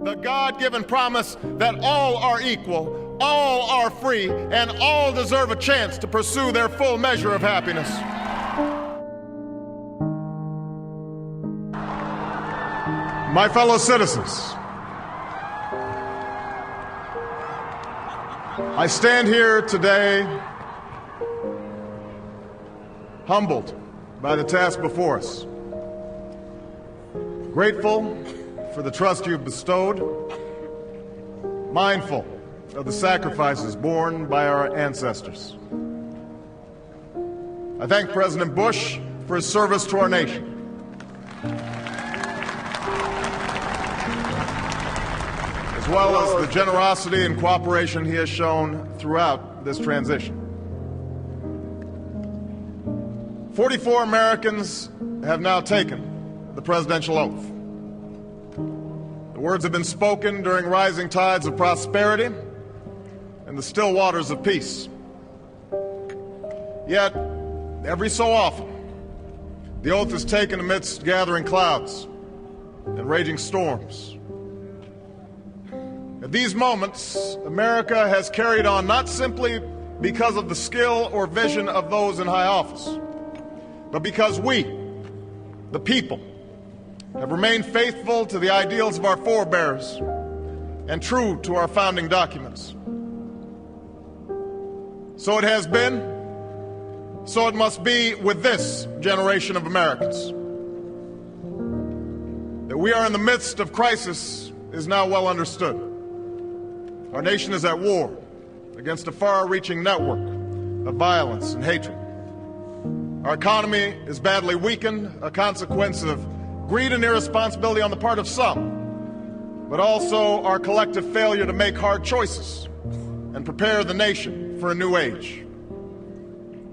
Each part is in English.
The God-given promise that all are equal, all are free, and all deserve a chance to pursue their full measure of happiness. My fellow citizens, I stand here today humbled by the task before us, grateful for the trust you've bestowed, mindful of the sacrifices borne by our ancestors. I thank President Bush for his service to our nation. As well as the generosity and cooperation he has shown throughout this transition. 44 Americans have now taken the presidential oath. The words have been spoken during rising tides of prosperity and the still waters of peace. Yet, every so often, the oath is taken amidst gathering clouds and raging storms. At these moments, America has carried on not simply because of the skill or vision of those in high office, but because we, the people, have remained faithful to the ideals of our forebears and true to our founding documents. So it has been, so it must be with this generation of Americans. That we are in the midst of crisis is now well understood. Our nation is at war against a far-reaching network of violence and hatred. Our economy is badly weakened, a consequence of greed and irresponsibility on the part of some, but also our collective failure to make hard choices and prepare the nation for a new age.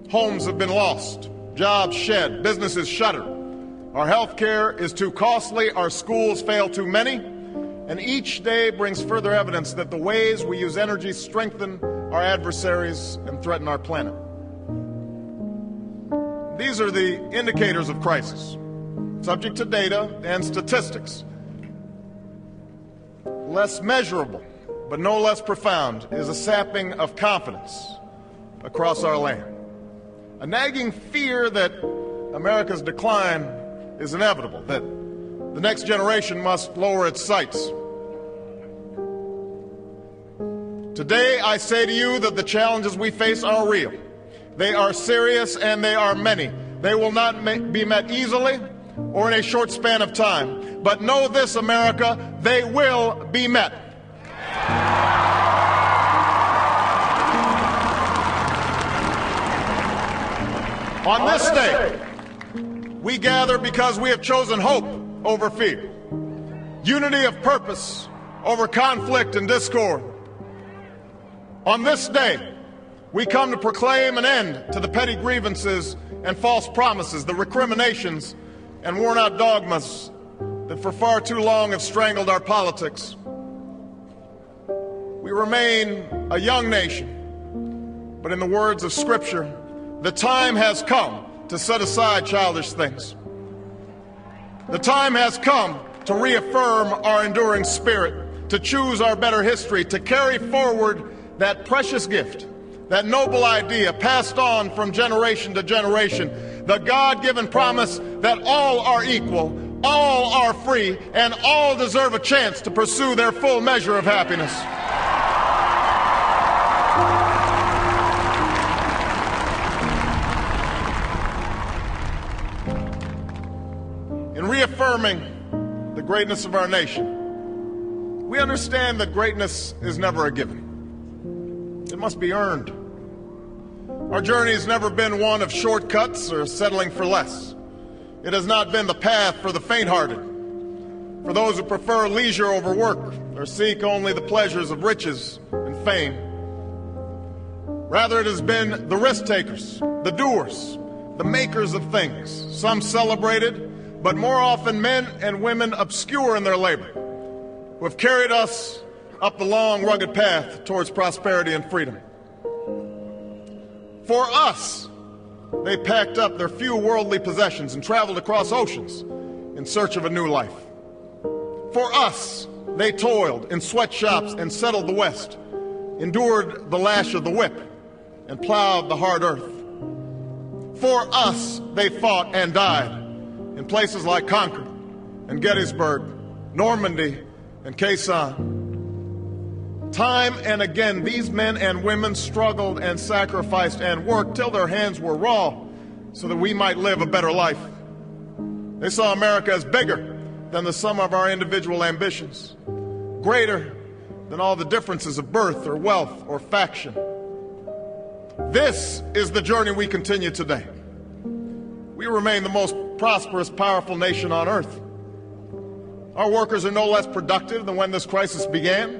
Homes have been lost, jobs shed, businesses shuttered. Our health care is too costly, our schools fail too many, and each day brings further evidence that the ways we use energy strengthen our adversaries and threaten our planet. These are the indicators of crisis, subject to data and statistics. Less measurable, but no less profound, is a sapping of confidence across our land. A nagging fear that America's decline is inevitable, that the next generation must lower its sights. Today, I say to you that the challenges we face are real. They are serious and they are many. They will not be met easily or in a short span of time. But know this, America, they will be met. On this day, we gather because we have chosen hope over fear, unity of purpose over conflict and discord. On this day, we come to proclaim an end to the petty grievances and false promises, the recriminations and worn-out dogmas that for far too long have strangled our politics. We remain a young nation, but in the words of Scripture, the time has come to set aside childish things. The time has come to reaffirm our enduring spirit, to choose our better history, to carry forward that precious gift, that noble idea passed on from generation to generation, the God-given promise that all are equal, all are free, and all deserve a chance to pursue their full measure of happiness. In reaffirming the greatness of our nation, we understand that greatness is never a given. It must be earned. Our journey has never been one of shortcuts or settling for less. It has not been the path for the faint-hearted, for those who prefer leisure over work or seek only the pleasures of riches and fame. Rather, it has been the risk-takers, the doers, the makers of things, some celebrated, but more often men and women obscure in their labor, who have carried us up the long, rugged path towards prosperity and freedom. For us, they packed up their few worldly possessions and traveled across oceans in search of a new life. For us, they toiled in sweatshops and settled the West, endured the lash of the whip, and plowed the hard earth. For us, they fought and died in places like Concord and Gettysburg, Normandy and Quai San. Time and again, these men and women struggled and sacrificed and worked till their hands were raw so that we might live a better life. They saw America as bigger than the sum of our individual ambitions, greater than all the differences of birth or wealth or faction. This is the journey we continue today. We remain the most prosperous, powerful nation on earth. Our workers are no less productive than when this crisis began.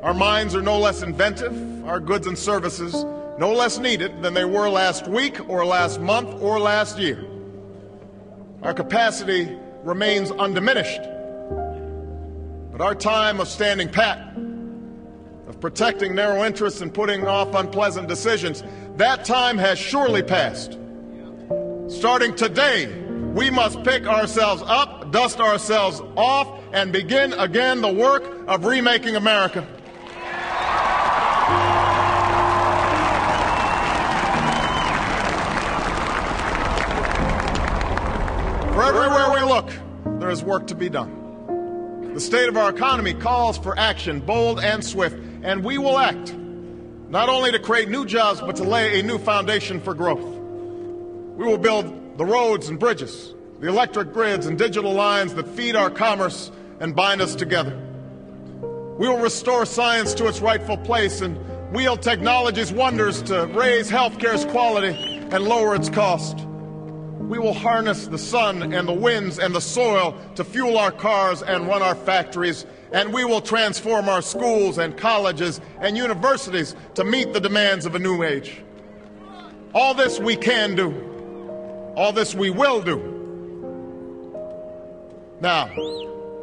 Our minds are no less inventive, our goods and services no less needed than they were last week or last month or last year. Our capacity remains undiminished. But our time of standing pat, of protecting narrow interests and putting off unpleasant decisions, that time has surely passed. Starting today, we must pick ourselves up, dust ourselves off, and begin again the work of remaking America. For everywhere we look, there is work to be done. The state of our economy calls for action, bold and swift, and we will act, not only to create new jobs, but to lay a new foundation for growth. We will build the roads and bridges, the electric grids and digital lines that feed our commerce and bind us together. We will restore science to its rightful place and wield technology's wonders to raise healthcare's quality and lower its cost. We will harness the sun and the winds and the soil to fuel our cars and run our factories, and we will transform our schools and colleges and universities to meet the demands of a new age. All this we can do. All this we will do. Now,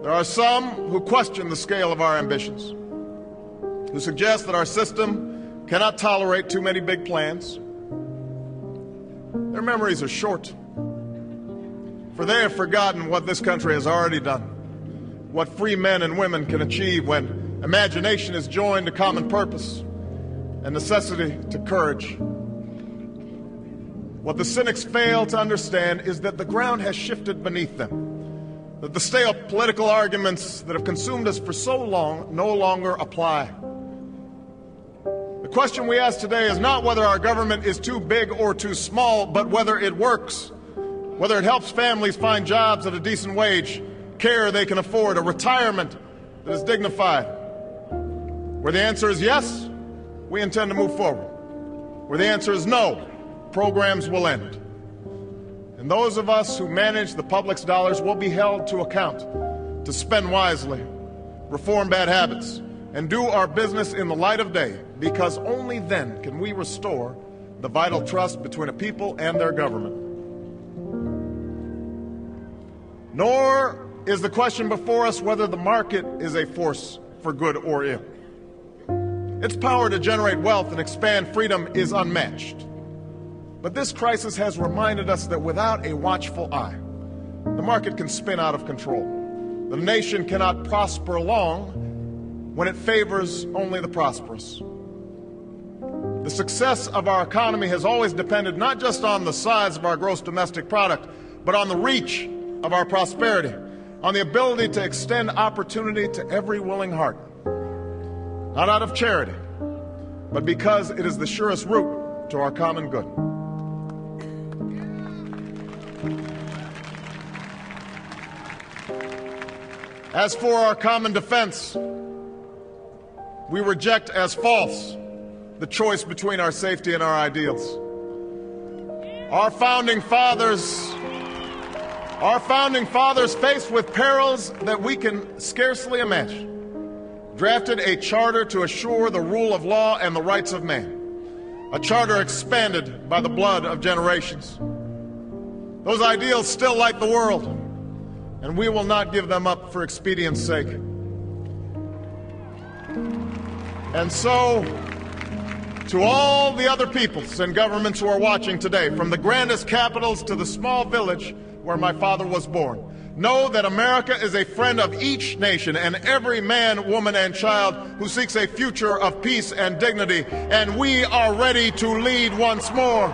there are some who question the scale of our ambitions, who suggest that our system cannot tolerate too many big plans. Their memories are short, for they have forgotten what this country has already done, what free men and women can achieve when imagination is joined to common purpose and necessity to courage. What the cynics fail to understand is that the ground has shifted beneath them, that the stale political arguments that have consumed us for so long no longer apply. The question we ask today is not whether our government is too big or too small, but whether it works, whether it helps families find jobs at a decent wage, care they can afford, a retirement that is dignified. Where the answer is yes, we intend to move forward. Where the answer is no, programs will end. And those of us who manage the public's dollars will be held to account to spend wisely, reform bad habits, and do our business in the light of day, because only then can we restore the vital trust between a people and their government. Nor is the question before us whether the market is a force for good or ill. Its power to generate wealth and expand freedom is unmatched. But this crisis has reminded us that without a watchful eye, the market can spin out of control. The nation cannot prosper long when it favors only the prosperous. The success of our economy has always depended not just on the size of our gross domestic product, but on the reach of our prosperity, on the ability to extend opportunity to every willing heart. Not out of charity, but because it is the surest route to our common good. As for our common defense, we reject as false the choice between our safety and our ideals. Our founding fathers, faced with perils that we can scarcely imagine, drafted a charter to assure the rule of law and the rights of man, a charter expanded by the blood of generations. Those ideals still light the world, and we will not give them up for expedience sake. And so, to all the other peoples and governments who are watching today, from the grandest capitals to the small village where my father was born, Know that America is a friend of each nation and every man, woman, and child who seeks a future of peace and dignity, and we are ready to lead once more.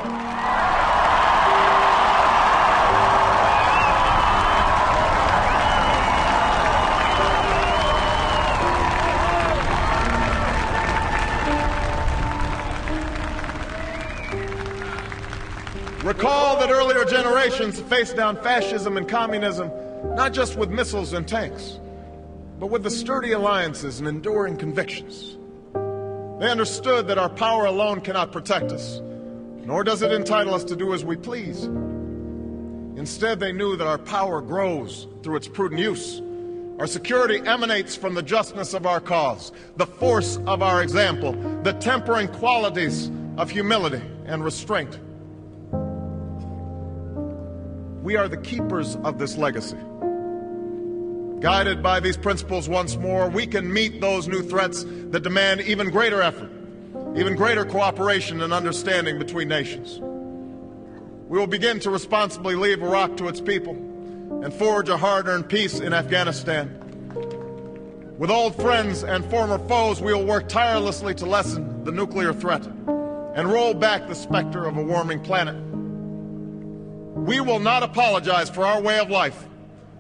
Recall that earlier generations faced down fascism and communism not just with missiles and tanks, but with the sturdy alliances and enduring convictions. They understood that our power alone cannot protect us, nor does it entitle us to do as we please. Instead, they knew that our power grows through its prudent use. Our security emanates from the justness of our cause, the force of our example, the tempering qualities of humility and restraint. We are the keepers of this legacy. Guided by these principles once more, we can meet those new threats that demand even greater effort, even greater cooperation and understanding between nations. We will begin to responsibly leave Iraq to its people and forge a hard-earned peace in Afghanistan. With old friends and former foes, we will work tirelessly to lessen the nuclear threat and roll back the specter of a warming planet. We will not apologize for our way of life,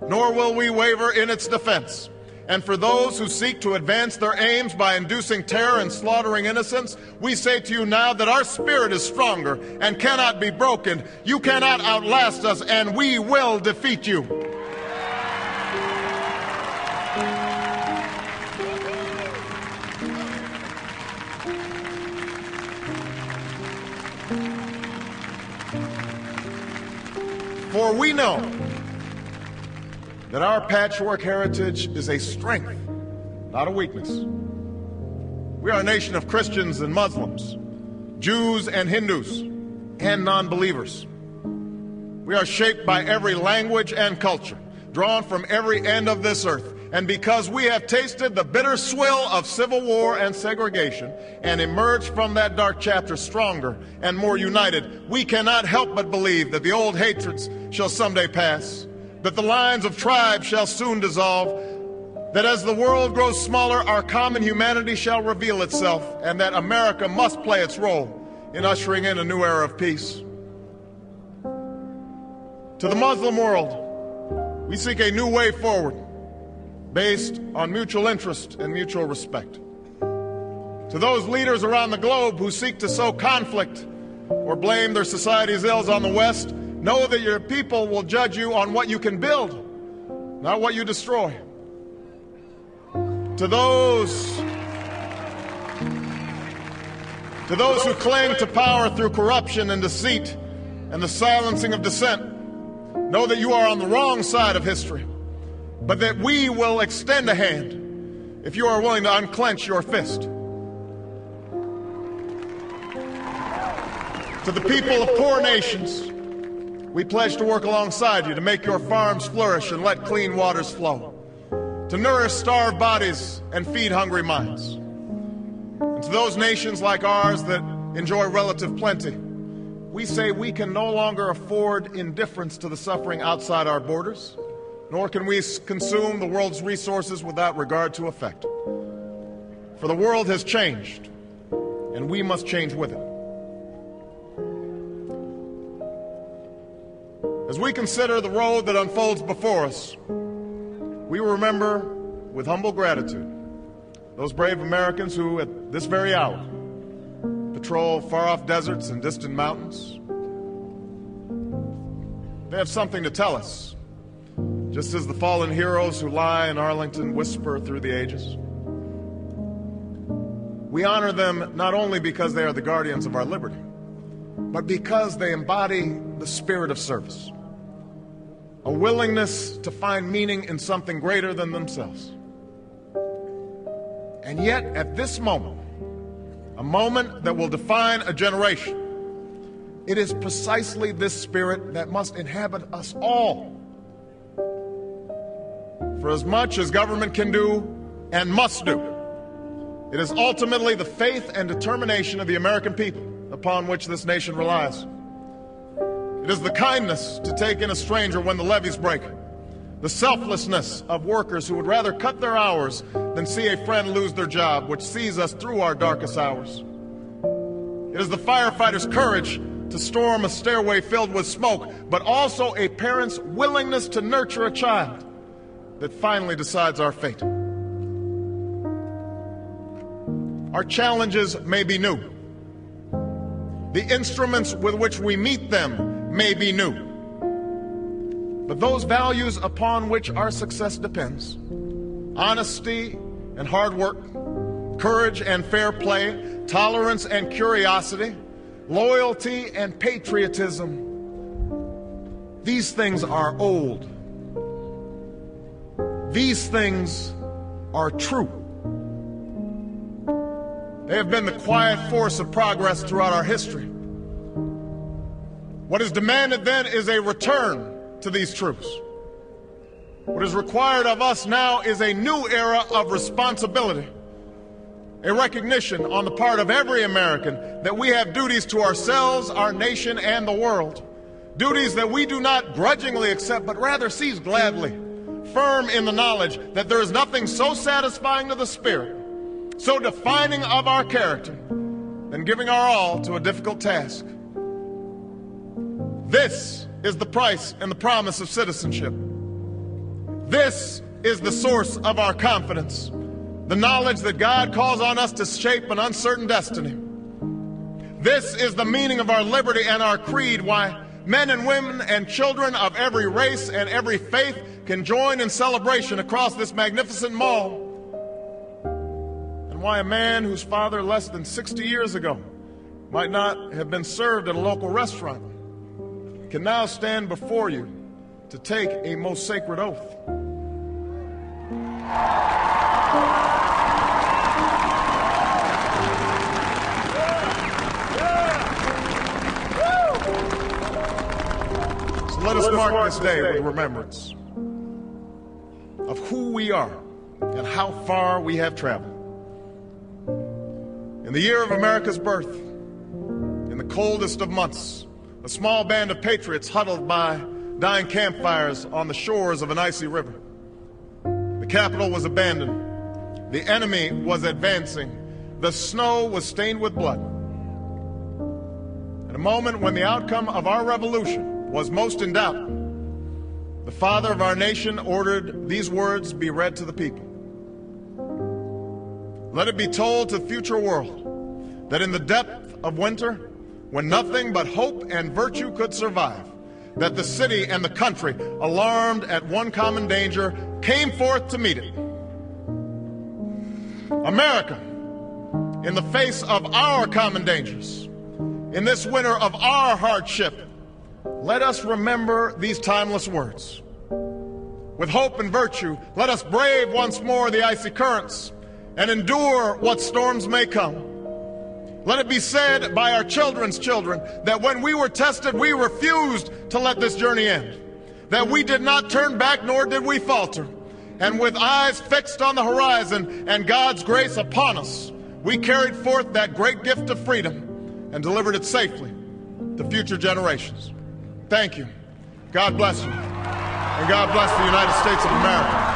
nor will we waver in its defense. And for those who seek to advance their aims by inducing terror and slaughtering innocents, we say to you now that our spirit is stronger and cannot be broken. You cannot outlast us, and we will defeat you. For we know that our patchwork heritage is a strength, not a weakness. We are a nation of Christians and Muslims, Jews and Hindus, and non-believers. We are shaped by every language and culture, drawn from every end of this earth. And because we have tasted the bitter swill of civil war and segregation and emerged from that dark chapter stronger and more united, we cannot help but believe that the old hatreds shall someday pass, that the lines of tribes shall soon dissolve, that as the world grows smaller, our common humanity shall reveal itself, and that America must play its role in ushering in a new era of peace. To the Muslim world, we seek a new way forward, based on mutual interest and mutual respect. To those leaders around the globe who seek to sow conflict or blame their society's ills on the West, know that your people will judge you on what you can build, not what you destroy. To those who cling to power through corruption and deceit and the silencing of dissent, know that you are on the wrong side of history, but that we will extend a hand if you are willing to unclench your fist. To the people of poor nations, we pledge to work alongside you to make your farms flourish and let clean waters flow, to nourish starved bodies and feed hungry minds. And to those nations like ours that enjoy relative plenty, we say we can no longer afford indifference to the suffering outside our borders, nor can we consume the world's resources without regard to effect. For the world has changed, and we must change with it. As we consider the road that unfolds before us, we remember with humble gratitude those brave Americans who, at this very hour, patrol far-off deserts and distant mountains. They have something to tell us, just as the fallen heroes who lie in Arlington whisper through the ages. We honor them not only because they are the guardians of our liberty, but because they embody the spirit of service, a willingness to find meaning in something greater than themselves. And yet, at this moment, a moment that will define a generation, it is precisely this spirit that must inhabit us all. For as much as government can do and must do, it is ultimately the faith and determination of the American people upon which this nation relies. It is the kindness to take in a stranger when the levees break, the selflessness of workers who would rather cut their hours than see a friend lose their job, which sees us through our darkest hours. It is the firefighter's courage to storm a stairway filled with smoke, but also a parent's willingness to nurture a child that finally decides our fate. Our challenges may be new. The instruments with which we meet them may be new. But those values upon which our success depends, honesty and hard work, courage and fair play, tolerance and curiosity, loyalty and patriotism, these things are old. These things are true. They have been the quiet force of progress throughout our history. What is demanded then is a return to these truths. What is required of us now is a new era of responsibility, a recognition on the part of every American that we have duties to ourselves, our nation, and the world. Duties that we do not grudgingly accept, but rather seize gladly, firm in the knowledge that there is nothing so satisfying to the spirit, so defining of our character, than giving our all to a difficult task. This is the price and the promise of citizenship. This is the source of our confidence, the knowledge that God calls on us to shape an uncertain destiny. This is the meaning of our liberty and our creed, why men and women and children of every race and every faith can join in celebration across this magnificent mall. Why a man whose father less than 60 years ago might not have been served at a local restaurant can now stand before you to take a most sacred oath. So let us mark this day with remembrance of who we are and how far we have traveled. In the year of America's birth, in the coldest of months, a small band of patriots huddled by dying campfires on the shores of an icy river. The capital was abandoned. The enemy was advancing. The snow was stained with blood. At a moment when the outcome of our revolution was most in doubt, the father of our nation ordered these words be read to the people. Let it be told to the future world that in the depth of winter, when nothing but hope and virtue could survive, that the city and the country, alarmed at one common danger, came forth to meet it. America, in the face of our common dangers, in this winter of our hardship, let us remember these timeless words. With hope and virtue, let us brave once more the icy currents and endure what storms may come. Let it be said by our children's children that when we were tested, we refused to let this journey end, that we did not turn back nor did we falter. And with eyes fixed on the horizon and God's grace upon us, we carried forth that great gift of freedom and delivered it safely to future generations. Thank you. God bless you. And God bless the United States of America.